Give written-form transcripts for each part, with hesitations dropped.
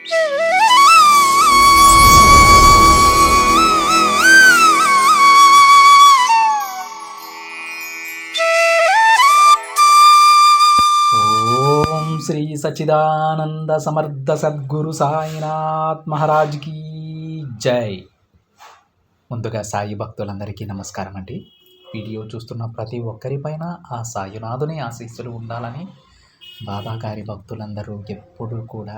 ఓం శ్రీ సచిదానంద సమర్థ సద్గురు సాయినాథ్ మహారాజ్కి జై. ముందుగా సాయి భక్తులందరికీ నమస్కారం అండి. వీడియో చూస్తున్న ప్రతి ఒక్కరిపైన ఆ సాయినాథుని ఆశీస్సులు ఉండాలని, బాబా గారి భక్తులందరూ ఎప్పుడూ కూడా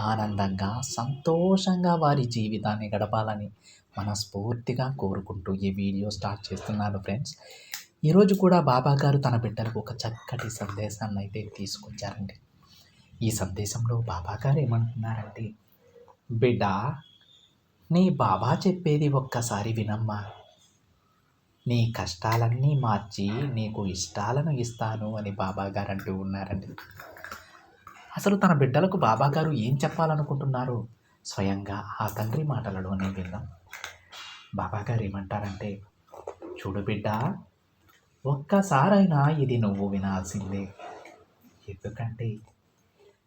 ఆనందంగా సంతోషంగా వారి జీవితాన్ని గడపాలని మనస్ఫూర్తిగా కోరుకుంటూ ఈ వీడియో స్టార్ట్ చేస్తున్నాను ఫ్రెండ్స్. ఈరోజు కూడా బాబా గారు తన బిడ్డలకు ఒక చక్కటి సందేశాన్ని అయితే తీసుకొచ్చారండి. ఈ సందేశంలో బాబా గారు ఏమంటున్నారంటే, బిడ్డ, నీ బాబా చెప్పేది ఒక్కసారి వినమ్మా. నీ కష్టాలన్నీ మార్చి నీకు ఇష్టాలను ఇస్తాను అని బాబా గారు అంటూ ఉన్నారండి. అసలు తన బిడ్డలకు బాబా గారు ఏం చెప్పాలనుకుంటున్నారు స్వయంగా ఆ తండ్రి మాటలలోనే విందాం. బాబా గారు ఏమంటారంటే, చూడు బిడ్డ, ఒక్కసారైనా ఇది నువ్వు వినాల్సిందే. ఎందుకంటే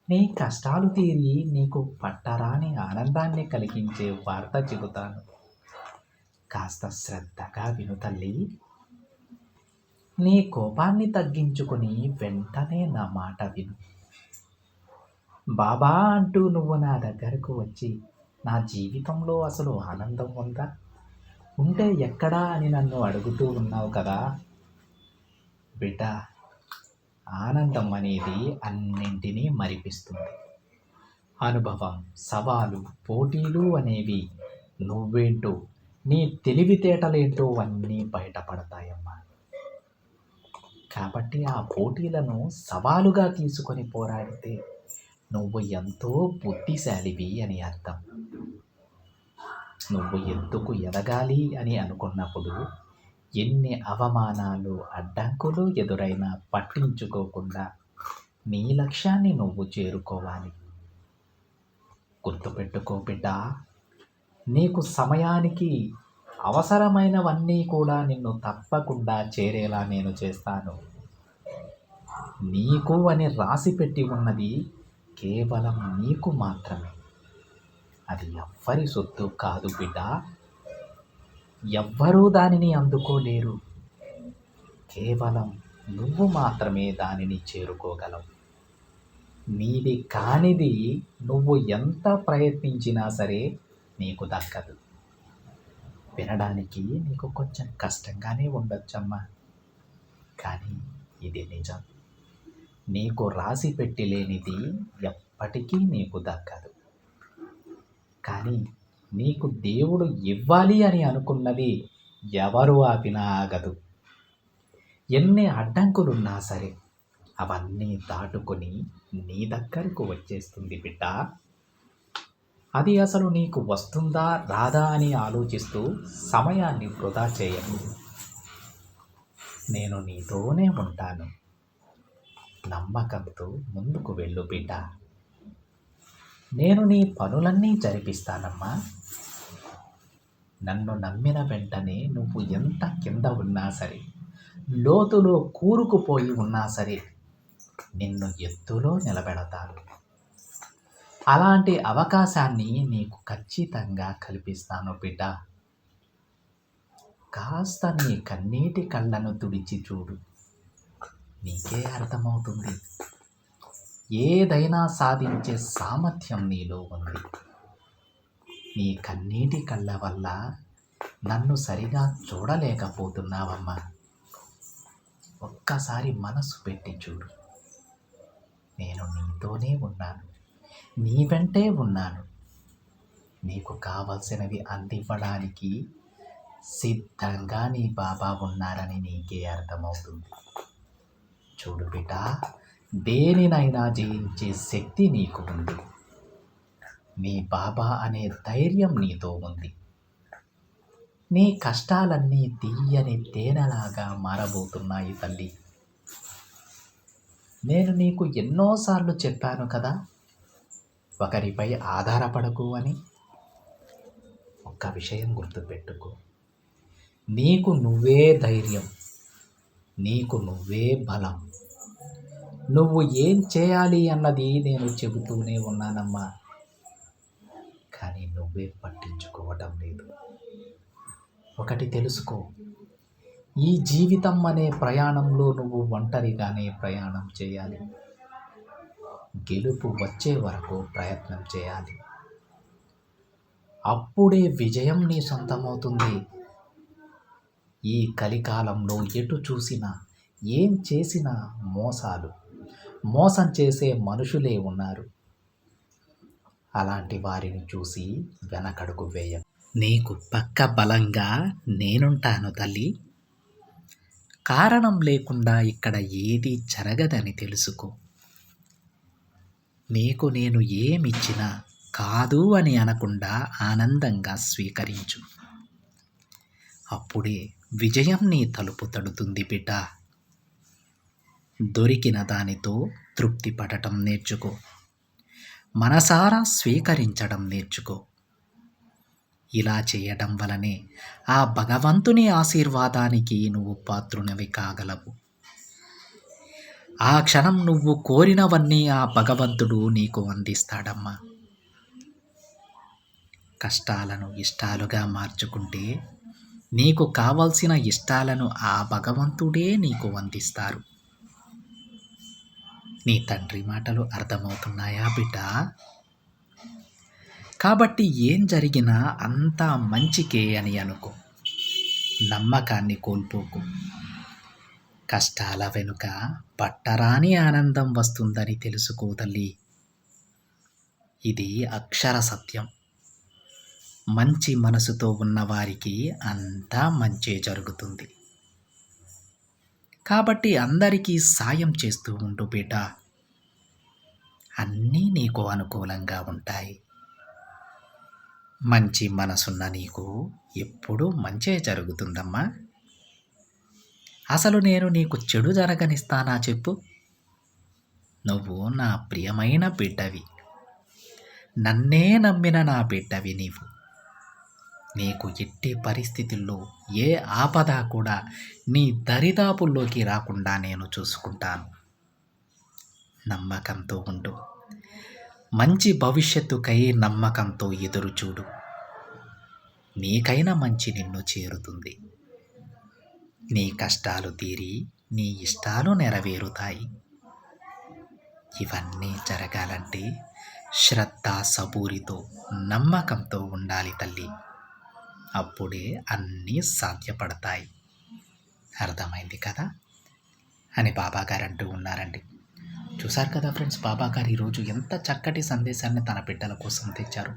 నీ కష్టాలు తీరి నీకు పట్టరాని ఆనందాన్ని కలిగించే వార్త చెబుతాను. కాస్త శ్రద్ధగా విను తల్లి. నీ కోపాన్ని తగ్గించుకొని వెంటనే నా మాట విను. బాబా అంటూ నువ్వు నా దగ్గరకు వచ్చి, నా జీవితంలో అసలు ఆనందం ఉందా, ఉంటే ఎక్కడా అని నన్ను అడుగుతూ ఉన్నావు కదా బిడ్డ. ఆనందం అనేది అన్నింటినీ మరిపిస్తుంది. అనుభవం, సవాలు, పోటీలు అనేవి నువ్వేంటో, నీ తెలివితేటలేంటో అన్నీ బయటపడతాయమ్మా. కాబట్టి ఆ పోటీలను సవాలుగా తీసుకొని పోరాడితే నువ్వు ఎంతో బుద్ధిశాలివి అని అర్థం. నువ్వు ఎందుకు ఎదగాలి అని అనుకున్నప్పుడు ఎన్ని అవమానాలు, అడ్డంకులు ఎదురైనా పట్టించుకోకుండా నీ లక్ష్యాన్ని నువ్వు చేరుకోవాలి. గుర్తుపెట్టుకో బిడ్డ, నీకు సమయానికి అవసరమైనవన్నీ కూడా నిన్ను తప్పకుండా చేరేలా నేను చేస్తాను. నీకు అని రాసి పెట్టి ఉన్నది కేవలం నీకు మాత్రమే. అది ఎవ్వరి సొత్తు కాదు బిడ్డ. ఎవ్వరూ దానిని అందుకోలేరు. కేవలం నువ్వు మాత్రమే దానిని చేరుకోగలవు. నీది కానిది నువ్వు ఎంత ప్రయత్నించినా సరే నీకు దక్కదు. వినడానికి నీకు కొంచెం కష్టంగానే ఉండొచ్చమ్మా, కానీ ఇది నిజం. నీకు రాసి పెట్టి లేనిది ఎప్పటికీ నీకు దక్కదు. కానీ నీకు దేవుడు ఇవ్వాలి అని అనుకున్నది ఎవరు ఆపినా ఆగదు. ఎన్ని అడ్డంకులున్నా సరే అవన్నీ దాటుకొని నీ దగ్గరకు వచ్చేస్తుంది బిడ్డ. అది అసలు నీకు వస్తుందా రాదా అని ఆలోచిస్తూ సమయాన్ని వృధా చేయకు. నేను నీతోనే ఉంటాను. నమ్మకంతో ముందుకు వెళ్ళు బిడ్డ. నేను నీ పనులన్నీ జరిపిస్తానమ్మా. నన్ను నమ్మిన వెంటనే నువ్వు ఎంత కింద ఉన్నా సరే, లోతులో కూరుకుపోయి ఉన్నా సరే, నిన్ను ఎత్తులో నిలబెడతాను. అలాంటి అవకాశాన్ని నీకు ఖచ్చితంగా కల్పిస్తాను బిడ్డ. కాస్త నీ కన్నీటి కళ్ళను తుడిచి చూడు, నీకే అర్థమవుతుంది. ఏదైనా సాధించే సామర్థ్యం నీలో ఉంది. నీ కన్నీటి కళ్ళ వల్ల నన్ను సరిగా చూడలేకపోతున్నావమ్మా. ఒక్కసారి మనసు పెట్టి చూడు. నేను నీతోనే ఉన్నాను, నీ వెంటే ఉన్నాను. నీకు కావలసినవి అందివ్వడానికి సిద్ధంగా నీ బాబా ఉన్నారని నీకే అర్థమవుతుంది. చూడు బిడ్డ, దేనినైనా జయించే శక్తి నీకు ఉంది. నీ బాబా అనే ధైర్యం నీతో ఉంది. నీ కష్టాలన్నీ తీయని తేనెలాగా మారబోతున్నాయి తల్లి. నేను నీకు ఎన్నోసార్లు చెప్పాను కదా, ఒకరిపై ఆధారపడకు అని. ఒక్క విషయం గుర్తుపెట్టుకో, నీకు నువ్వే ధైర్యం, నీకు నువ్వే బలం. నువ్వు ఏం చేయాలి అన్నది నేను చెబుతూనే ఉన్నానమ్మా. కానీ నువ్వే పట్టించుకోవటం లేదు. ఒకటి తెలుసుకో, ఈ జీవితం అనే ప్రయాణంలో నువ్వు ఒంటరిగానే ప్రయాణం చేయాలి. గెలుపు వచ్చే వరకు ప్రయత్నం చేయాలి. అప్పుడే విజయం నీ సొంతమవుతుంది. ఈ కలికాలంలో ఎటు చూసినా, ఏం చేసినా మోసాలు, మోసం చేసే మనుషులే ఉన్నారు. అలాంటి వారిని చూసి వెనకడుగు వేయ. నీకు పక్క బలంగా నేనుంటాను తల్లి. కారణం లేకుండా ఇక్కడ ఏది జరగదని తెలుసుకో. నీకు నేను ఏమిచ్చినా కాదు అని అనకుండా ఆనందంగా స్వీకరించు. అప్పుడే విజయం నీ తలుపు తడుతుంది బిడ్డ. దొరికిన దానితో తృప్తి పడటం నేర్చుకో. మనసారా స్వీకరించడం నేర్చుకో. ఇలా చేయడం వలనే ఆ భగవంతుని ఆశీర్వాదానికి నువ్వు పాత్రునివి కాగలవు. ఆ క్షణం నువ్వు కోరినవన్నీ ఆ భగవంతుడు నీకు అందిస్తాడమ్మా. కష్టాలను ఇష్టాలుగా మార్చుకుంటే నీకు కావలసిన ఇష్టాలను ఆ భగవంతుడే నీకు అందిస్తారు. నీ తండ్రి మాటలు అర్థమవుతున్నాయా బిడ్డ? కాబట్టి ఏం జరిగినా అంతా మంచికే అని అనుకో. నమ్మకాన్ని కోల్పోకు. కష్టాల వెనుక పట్టరాని ఆనందం వస్తుందని తెలుసుకో తల్లి. ఇది అక్షర సత్యం. మంచి మనసుతో ఉన్నవారికి అంతా మంచే జరుగుతుంది. కాబట్టి అందరికీ సాయం చేస్తూ ఉండు బిడ్డ. అన్నీ నీకు అనుకూలంగా ఉంటాయి. మంచి మనసున్న నీకు ఎప్పుడూ మంచే జరుగుతుందమ్మా. అసలు నేను నీకు చెడు జరగనిస్తానా చెప్పు? నువ్వు నా ప్రియమైన బిడ్డవి. నన్నే నమ్మిన నా బిడ్డవి నీవు. నీకు ఎట్టి పరిస్థితుల్లో ఏ ఆపద కూడా నీ దరిదాపుల్లోకి రాకుండా నేను చూసుకుంటాను. నమ్మకంతో ఉండు. మంచి భవిష్యత్తుకై నమ్మకంతో ఎదురు చూడు. నీకైనా మంచి నిన్ను చేరుతుంది. నీ కష్టాలు తీరి నీ ఇష్టాలు నెరవేరుతాయి. ఇవన్నీ జరగాలంటే శ్రద్ధ సబూరితో నమ్మకంతో ఉండాలి తల్లి. అప్పుడే అన్నీ సాధ్యపడతాయి. అర్థమైంది కదా అని బాబాగారు అంటూ ఉన్నారండి. చూశారు కదా ఫ్రెండ్స్, బాబాగారు ఈరోజు ఎంత చక్కటి సందేశాన్ని తన బిడ్డల కోసం తెచ్చారు.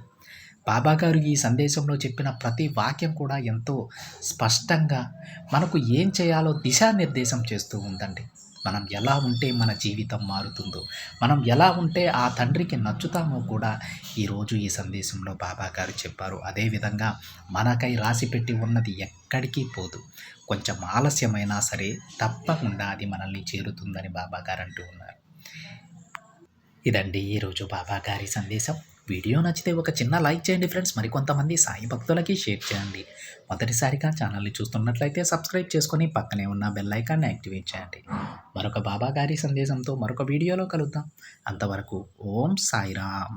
బాబాగారు ఈ సందేశంలో చెప్పిన ప్రతి వాక్యం కూడా ఎంతో స్పష్టంగా మనకు ఏం చేయాలో దిశానిర్దేశం చేస్తూ ఉందండి. మనం ఎలా ఉంటే మన జీవితం మారుతుందో, మనం ఎలా ఉంటే ఆ తండ్రికి నచ్చుతామో కూడా ఈరోజు ఈ సందేశంలో బాబాగారు చెప్పారు. అదేవిధంగా మనకై రాసిపెట్టి ఉన్నది ఎక్కడికి పోదు. కొంచెం ఆలస్యమైనా సరే తప్పకుండా అది మనల్ని చేరుతుందని బాబాగారు అంటూ ఉన్నారు. ఇదండి ఈరోజు బాబాగారి సందేశం. వీడియో నచ్చితే ఒక చిన్న లైక్ చేయండి ఫ్రెండ్స్. మరికొంతమంది సాయి భక్తులకి షేర్ చేయండి. మొదటిసారిగా ఛానల్ని చూస్తున్నట్లయితే సబ్స్క్రైబ్ చేసుకొని పక్కనే ఉన్న బెల్ ఐకాన్ని యాక్టివేట్ చేయండి. మరొక బాబాగారి సందేశంతో మరొక వీడియోలో కలుద్దాం. అంతవరకు ఓం సాయిరామ్.